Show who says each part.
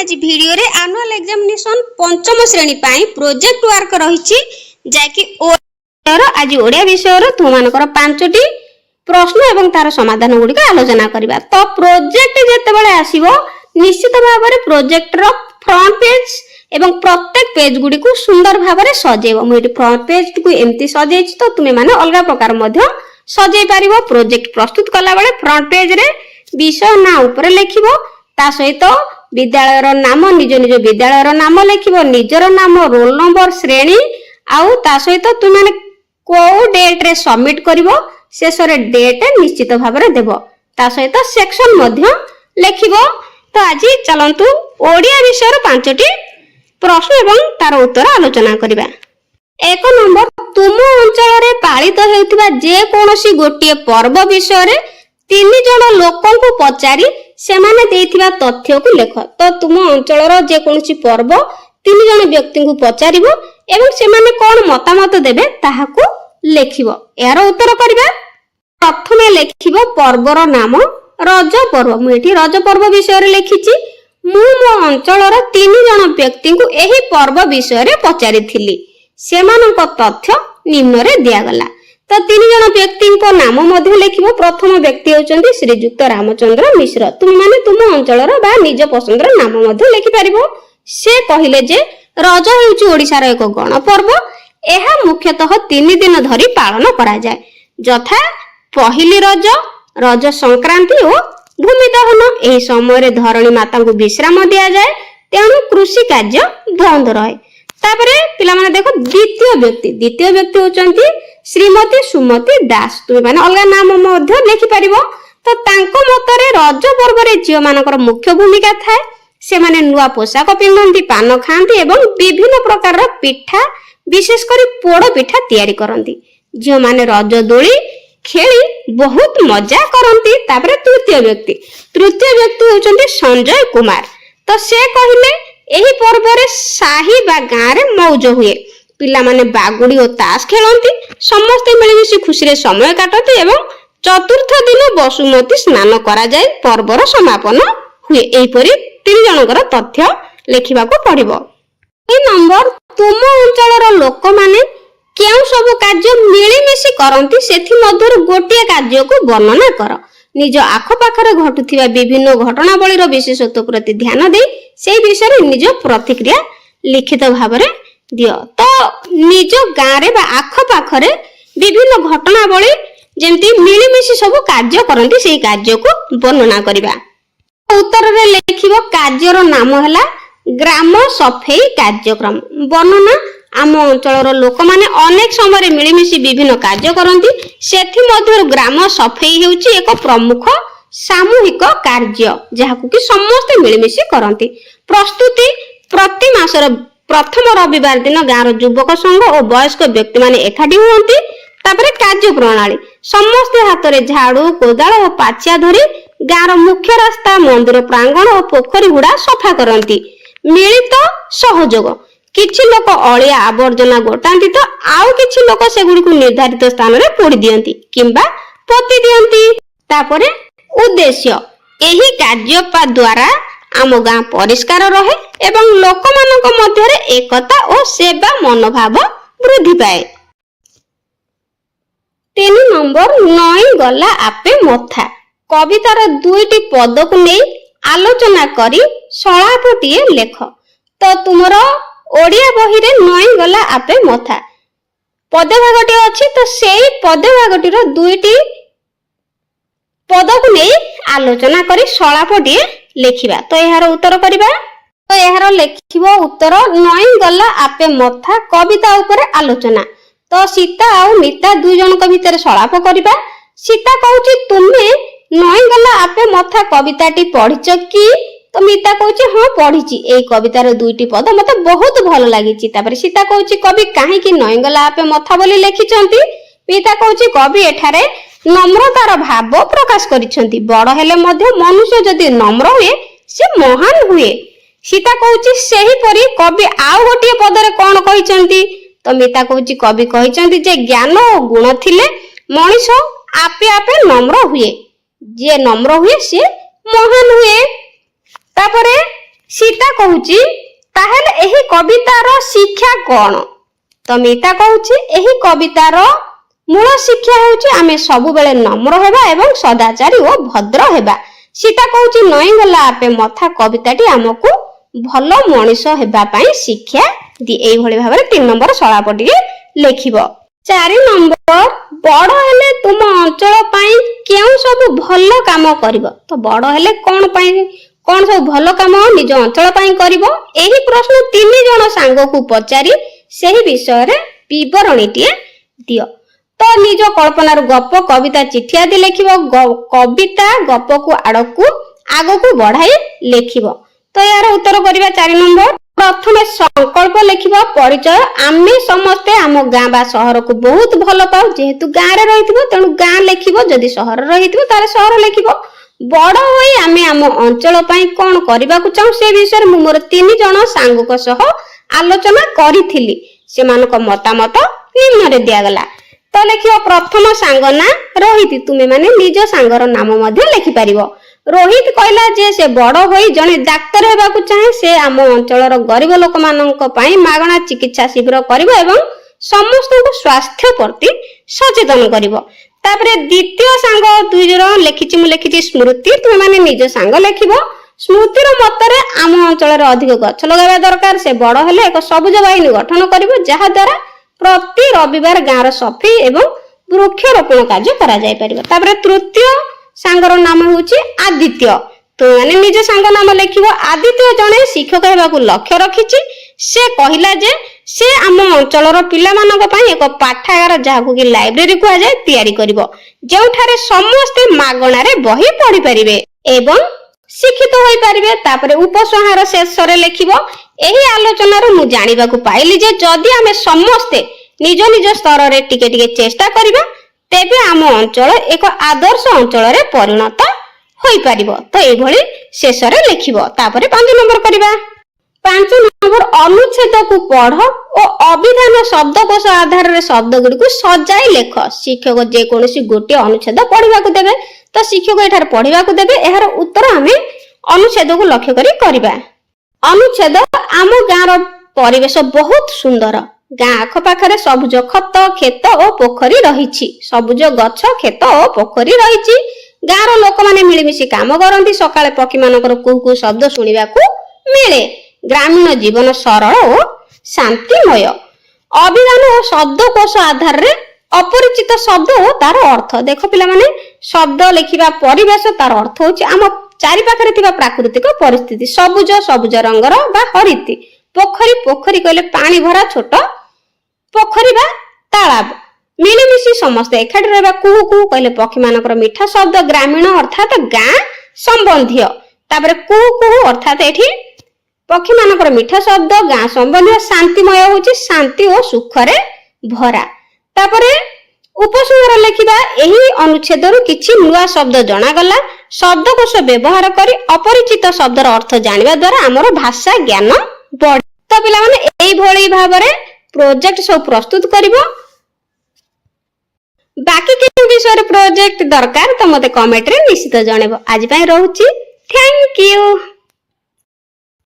Speaker 1: आज वीडियो रे annual examination पंचम श्रेणी पाई प्रोजेक्ट वर्क रही जाकि आज ओडिया विषय रो तुमानकर पांचटी प्रश्न एवं तार समाधान गुडी आलोचना करबा। तो प्रोजेक्ट जेते बेले आसीबो निश्चित भाव में प्रोजेक्ट रो फ्रंट पेज एवं प्रत्येक पेज गुडी को सुंदर भाव में सजेबो। मुई फ्रंट पेज को एमती सजेछि तो तुमे माने अलग प्रकार मध्य सजै पारिबो। प्रोजेक्ट प्रस्तुत कला बेले फ्रंट पेज रे विषय ना ऊपर लिखिबो, ता सहित विद्यालय नाम निज निज विद्यालय नाम लिखिबो, निजर नाम, रोल नंबर, श्रेणी आउ ता सहित तुमे को डेट रे सबमिट करिवो, शेष रे डेट निश्चित भाव में देबो, ता सहित सेक्शन मध्य लिखिबो। तो आज चलंतु ओडिया विषय रो पांचटी प्रश्न एवं तार उत्तर आलोचना करिबा। एक नंबर, तुम अंचल रे पालित हेउथिबा जे कोनोसी गोटिए पर्व विषय रे 3 जण लोकन को पचारी सेमाने देइथिबा तथ्य को लेख। तो तुम अंचल रो जे कोनोसी पर्व 3 जण व्यक्ति को पचारिबो एवं सेमाने कोन मतामत देबे ताहाकू लेखिबो। यार उत्तर करिबा। प्रथमे लेखिबो पर्वर नाम रज पर्व। मु एठी रज पर्व विषय रे लेखिछि। मु मो अंचल रो 3 जण व्यक्ति को एही पर्व विषय रे पचारिथिली, सेमानक तथ्य निम्न रे दिया गला। तो 3 जण व्यक्ति को नाम मध्य लेखिबो। प्रथम व्यक्ति होचंती श्रीजुक्त रामचंद्र मिश्र। तुम माने तुम अंचल रो बा निज पसंद रो नाम मध्य लेखि परिबो। से कहिले जे रज हेउची ओडिसा रो एक गण पर्व। एहा मुख्यतः 3 दिन धरि पालन करा जाय, यथा पहिली रज, रज संक्रांति और भूमि दहन। एही समय रे धरणी माता को विश्राम दिया जाय, तेणु कृषि कार्य बंद रहे। तापरे पिला माने देखो द्वितीय व्यक्ति होचंती श्रीमती सुमती दास। तुम माने अलगा नाम मध्य लेखि परिबो। तो तांको मतरे रज पर्व रे झियो मानकर मुख्य भूमिका थाए। से माने नुआ पोशाक पिंधंती, पान खांती एवं विभिन्न प्रकार पिठा विशेष करी पोड़ पिठा तैयारी करंती। झियो माने रज दोली खेली बहुत मजा करंती। तापरे तृतीय व्यक्ति होचंती संजय कुमार। तो से कहिले एही पर्व रे साही बा गां रे मौज हुए। पिला माने बागुड़ी और ताश खेलंती, समस्त मिलमिशि खुशी रे समय काटती एवं चतुर्थ दिन बसुमती स्नान करा जाय, पर्वर समापन हुए। एही परि 3 जनकर तथ्य लेखिबाको पड़िबो। ए नंबर, तुम अंचल रो लोक माने केउ सब कार्य मिलिमिशि करंती, सेथि मध्यरु गोटिए कार्य को वर्णना कर। निज आख पाखरे घटुथिबा विभिन्न घटनावलीर विशेषत्व प्रति ध्यान दे सेही विषय रे निज प्रतिक्रिया लिखित भाव में दियो। तो निज गां रे बा आख पाखरे विभिन्न घटनावली जेमती मिलिमिशि सब कार्य करंती, सेही कार्य को वर्णना करिबा। उत्तर रे लिखिबो कार्यर नाम हला ग्राम सफेई कार्यक्रम। वर्णना, आम अंचल लोक माने अनेक समय मिलिमिशि विभिन्न कार्य करंती, सेथि मध्यरु ग्राम सफेई हेउची एक प्रमुख सामूहिक कार्य जहाकु कि समस्त मिलिमिशि करंती। प्रस्तुति, प्रति मासर प्रथम रविवार दिन गाँव युवक संघ और वयस्क व्यक्ति माने एकाठी हुअंती। तापरे कार्य प्रणाली, समस्त हाथ रे झाड़ू, कोदाल और पाचिया धरी गाँव मुख्य रास्ता, मंदिर प्रांगण और पोखरी गुड़ा सफा करंती। मिलित सहयोग, किछि लोक अलिया आवर्जना गोटांती तो आउ किछि लोक से गुडी को निर्धारित स्थान रे पोड़ी दियंती किंबा पोती दियंती। तापरे उद्देश्य, एही कार्य द्वारा आम गाँ परिष्कार रहे एवं लोक मानक मध्य रे एकता और सेवा मनोभाव वृद्धि पाए। 3 नंबर, नई गला आपे मथा। कवितार 2टी पद को नहीं आलोचना करी सलापटिए लेख। तो तुमरो ओडिया बही रे नई गला आपे मथा पदभागटी अछि। तो सेही पदभागटीर 2टी पद को नहीं आलोचना करी सलापटिए लेखिबा। तो यार उत्तर करिबा। तो यार लेखिबो उत्तर, नई गला आपे मथा कविता ऊपर आलोचना। तो सीता और नीता 2 जनक भितर सलाप करिबा। सीता कहूची तुमे नई गला आपे मथा कविताटी पढ़िछ कि? तो मीता कहूची हां पढ़िछि। एई कवितार 2टी पद मते बहुत भल लागिछि। तापर सीता कहूची कवि काहे कि नई गला आपे मथा बोली लेखिछंती? मीता कहूची कवि एठारे नम्रतार भाव प्रकाश करिछंती। बड़ हेले मध्य मनुष्य जदि नम्र हुए से महान हुए। सीता कहूची सेही परि कवि आउ गोटिए पदरे कोन कहिछंती? तो मीता कहूची कवि कहिछंती जे ज्ञान और गुण थिले मनुष्य आपे आपे नम्र हुए, जे नम्र हुए से महान हुए। तापरे सीता କହୁଛି ତାହେଲେ ଏହି କବିତାର ଶିକ୍ଷା କ'ଣ? ତ ମିତା କହୁଛି ଏହି କବିତାର ମୂଳ ଶିକ୍ଷା ହେଉଛି ଆମେ ସବୁବେଳେ ନମ୍ର ହେବା ଏବଂ ସଦାଚାରୀ ଓ ଭଦ୍ର ହେବା। ସୀତା କହୁଛି ନଈଗଲା ଆପେ ମଥା କବିତାଟି ଆମକୁ ଭଲ ମଣିଷ ହେବା ପାଇଁ ଶିକ୍ଷା ଦିଏ। ଏଇଭଳି ଭାବରେ 3 ନମ୍ବର ସଳାପ ଟିକେ ଲେଖିବ। 4 ନମ୍ବର ବଡ଼ ହେଲେ ତୁମ ଅଞ୍ଚଳ ପାଇଁ କେଉଁ ସବୁ ଭଲ କାମ କରିବ? ତ ବଡ଼ ହେଲେ କଣ ସବୁ ଭଲ କାମ ନିଜ ଅଞ୍ଚଳ ପାଇଁ କରିବ? ଏହି ପ୍ରଶ୍ନ 3 ଜଣ ସାଙ୍ଗକୁ ପଚାରି ସେହି ବିଷୟରେ ବିବରଣୀଟିଏ ଦିଅ। ତ ନିଜ କଳ୍ପନାରୁ ଗପ, କବିତା, ଚିଠି ଆଦି ଲେଖିବ। କବିତା ଗପକୁ ଆଗକୁ ବଢାଇ ଲେଖିବ। ତ ଏହାର ଉତ୍ତର କରିବା 4 ନମ୍ବର। ପ୍ରଥମେ ସଂକଳ୍ପ ଲେଖିବ। ପରିଚୟ। ଆମେ ସମସ୍ତେ ଆମ ଗାଁ ବା ସହରକୁ ବହୁତ ଭଲ ପାଉ। ଯେହେତୁ ଗାଁରେ ରହିଥିବ ତେଣୁ ଗାଁ ଲେଖିବ। ଯଦି ସହରରେ ରହିଥିବ ତାହେଲେ ସହର ଲେଖିବ। ବଡ଼ ହୋଇ ଆମେ ଆମ ଅଞ୍ଚଳ ପାଇଁ କ'ଣ କରିବାକୁ ଚାହୁଁ ସେ ବିଷୟରେ ମୁଁ ମୋର 3 ଜଣ ସାଙ୍ଗଙ୍କ ସହ ଆଲୋଚନା କରିଥିଲି। ସେମାନଙ୍କ ମତାମତ ନିମ୍ନରେ ଦିଆଗଲା। ତ ଲେଖିବ ପ୍ରଥମ ସାଙ୍ଗ ନାଁ ରୋହିତ। ତୁମେ ମାନେ ନିଜ ସାଙ୍ଗର ନାମ ମଧ୍ୟ ଲେଖିପାରିବ। ରୋହିତ କହିଲା ଯେ ସେ ବଡ଼ ହୋଇ ଜଣେ ଡାକ୍ତର ହେବାକୁ ଚାହେଁ। ସେ ଆମ ଅଞ୍ଚଳର ଗରିବ ଲୋକମାନଙ୍କ ପାଇଁ ମାଗଣା ଚିକିତ୍ସା ଶିବିର କରିବ ଏବଂ ସମସ୍ତଙ୍କୁ ସ୍ୱାସ୍ଥ୍ୟ ପ୍ରତି ସଚେତନ କରିବ। ତାପରେ ଦ୍ୱିତୀୟ ସାଙ୍ଗ 2 ଜଣ ମୁଁ ଲେଖିଛି ସ୍ମୃତି। ତୁମେ ମାନେ ନିଜ ସାଙ୍ଗ ଲେଖିବ। ସ୍ମୃତିର ମତରେ ଆମ ଅଞ୍ଚଳରେ ଅଧିକ ଗଛ ଲଗାଇବା ଦରକାର। ସେ ବଡ଼ ହେଲେ ଏକ ସବୁଜ ବାହିନୀ ଗଠନ କରିବ ଯାହା ଦ୍ୱାରା ପ୍ରତି ରବିବାର ଗାଁର ସଫେଇ ଏବଂ ବୃକ୍ଷରୋପଣ କାର୍ଯ୍ୟ କରାଯାଇପାରିବ। ତାପରେ ତୃତୀୟ ସାଙ୍ଗର ନାମ ହେଉଛି ଆଦିତ୍ୟ। ତୁମେ ମାନେ ନିଜ ସାଙ୍ଗ ନାମ ଲେଖିବ। ଆଦିତ୍ୟ ଜଣେ ଶିକ୍ଷକ ହେବାକୁ ଲକ୍ଷ୍ୟ ରଖିଛି। ସେ କହିଲା ଯେ ସେ ଆମ ଅଞ୍ଚଳର ପିଲାମାନଙ୍କ ପାଇଁ ଏକ ପାଠାଗାର ଯାହାକୁ କି ଲାଇବ୍ରେରୀ କୁହାଯାଏ ତିଆରି କରିବ ଯେଉଁଠାରେ ସମସ୍ତେ ମାଗଣାରେ ବହି ପଢିପାରିବେ ଏବଂ ଶିକ୍ଷିତ ହୋଇପାରିବେ। ତାପରେ ଉପସଂହାର ଶେଷରେ ଲେଖିବ ଏହି ଆଲୋଚନାରୁ ମୁଁ ଜାଣିବାକୁ ପାଇଲି ଯେ ଯଦି ଆମେ ସମସ୍ତେ ନିଜ ନିଜ ସ୍ତରରେ ଟିକେ ଟିକେ ଚେଷ୍ଟା କରିବା ତେବେ ଆମ ଅଞ୍ଚଳ ଏକ ଆଦର୍ଶ ଅଞ୍ଚଳରେ ପରିଣତ ହୋଇପାରିବ। ତ ଏଇଭଳି ଶେଷରେ ଲେଖିବ। ତାପରେ 5 ନମ୍ବର କରିବା। 5 ନମ୍ବର ଅନୁଚ୍ଛେଦକୁ ପଢ ଓ ଅଭିଧାନ ଶବ୍ଦକୋଷ ଆଧାରରେ ଶବ୍ଦ ଗୁଡ଼ିକୁ ସଜାଇ ଲେଖ। ଶିକ୍ଷକ ଯେକୌଣସି ଗୋଟିଏ ଅନୁଚ୍ଛେଦ ପଢିବାକୁ ଦେବେ ତ ଶିକ୍ଷକ ଏଠାରେ ପଢିବାକୁ ଦେବେ। ଏହାର ଉତ୍ତର ଆମେ ଅନୁଚ୍ଛେଦକୁ ଲକ୍ଷ୍ୟ କରି କରିବା। ଅନୁଚ୍ଛେଦ ଆମ ଗାଁର ପରିବେଶ ବହୁତ ସୁନ୍ଦର। ଗାଁ ଆଖପାଖରେ ସବୁଜ କ୍ଷେତ ଓ ପୋଖରୀ ରହିଛି। ସବୁଜ ଗଛ, କ୍ଷେତ ଓ ପୋଖରୀ ରହିଛି। ଗାଁର ଲୋକମାନେ ମିଳିମିଶି କାମ କରନ୍ତି। ସକାଳେ ପକ୍ଷୀମାନଙ୍କର କୁହୁ କୁହୁ ଶବ୍ଦ ଶୁଣିବାକୁ ମିଳେ। ଗ୍ରାମୀଣ ଜୀବନ ସରଳ ଓ ଶାନ୍ତିମୟ। ଅଭିଧାନ ଓ ଶବ୍ଦକୋଷ ଆଧାରରେ ଅପରିଚିତ ଶବ୍ଦ ଓ ତାର ଅର୍ଥ। ଦେଖ ପିଲାମାନେ, ଶବ୍ଦ ଲେଖିବା ପରିବେଶ ତାର ଅର୍ଥ ହେଉଛି ଆମ ଚାରିପାଖରେ ଥିବା ପ୍ରାକୃତିକ ପରିସ୍ଥିତି। ସବୁଜ ରଙ୍ଗର ବା ହରିତି। ପୋଖରୀ କହିଲେ ପାଣି ଭରା ଛୋଟ ପୋଖରୀ ବା ତାଳାବ। ମିଳିମିଶି ସମସ୍ତେ ଏକାଠି ରହିବା। କୁହୁ କୁହୁ କହିଲେ ପକ୍ଷୀମାନଙ୍କର ମିଠା ଶବ୍ଦ। ଗ୍ରାମୀଣ ଅର୍ଥାତ ଗାଁ ସମ୍ବନ୍ଧୀୟ। ତାପରେ କୁହୁ କୁହୁ ଅର୍ଥାତ ଏଠି ପକ୍ଷୀମାନଙ୍କର ମିଠା ଶବ୍ଦ, ଗାଁ ସମ୍ବନ୍ଧୀୟ। ଶାନ୍ତିମୟ ହେଉଛି ଶାନ୍ତି ଓ ସୁଖରେ ଭରା। ତାପରେ ଉପସଂହାର ଲେଖିବା। ଏହି ଅନୁଚ୍ଛେଦରୁ କିଛି ନୂଆ ଶବ୍ଦ ଜଣାଗଲା। ଶବ୍ଦକୋଷ ବ୍ୟବହାର କରି ଅପରିଚିତ ଶବ୍ଦର ଅର୍ଥ ଜାଣିବା ଦ୍ୱାରା ଆମର ଭାଷା ଜ୍ଞାନ ବଢେ। ତ ପିଲାମାନେ ଏଇଭଳି ଭାବରେ ପ୍ରୋଜେକ୍ଟ ସବୁ ପ୍ରସ୍ତୁତ କରିବ। ବାକି କେଉଁ ବିଷୟରେ ପ୍ରୋଜେକ୍ଟ ଦରକାର ତ ମତେ କମେଣ୍ଟରେ ନିଶ୍ଚିତ ଜଣେଇବ। ଆଜି ପାଇଁ ରହୁଛି। Thank you.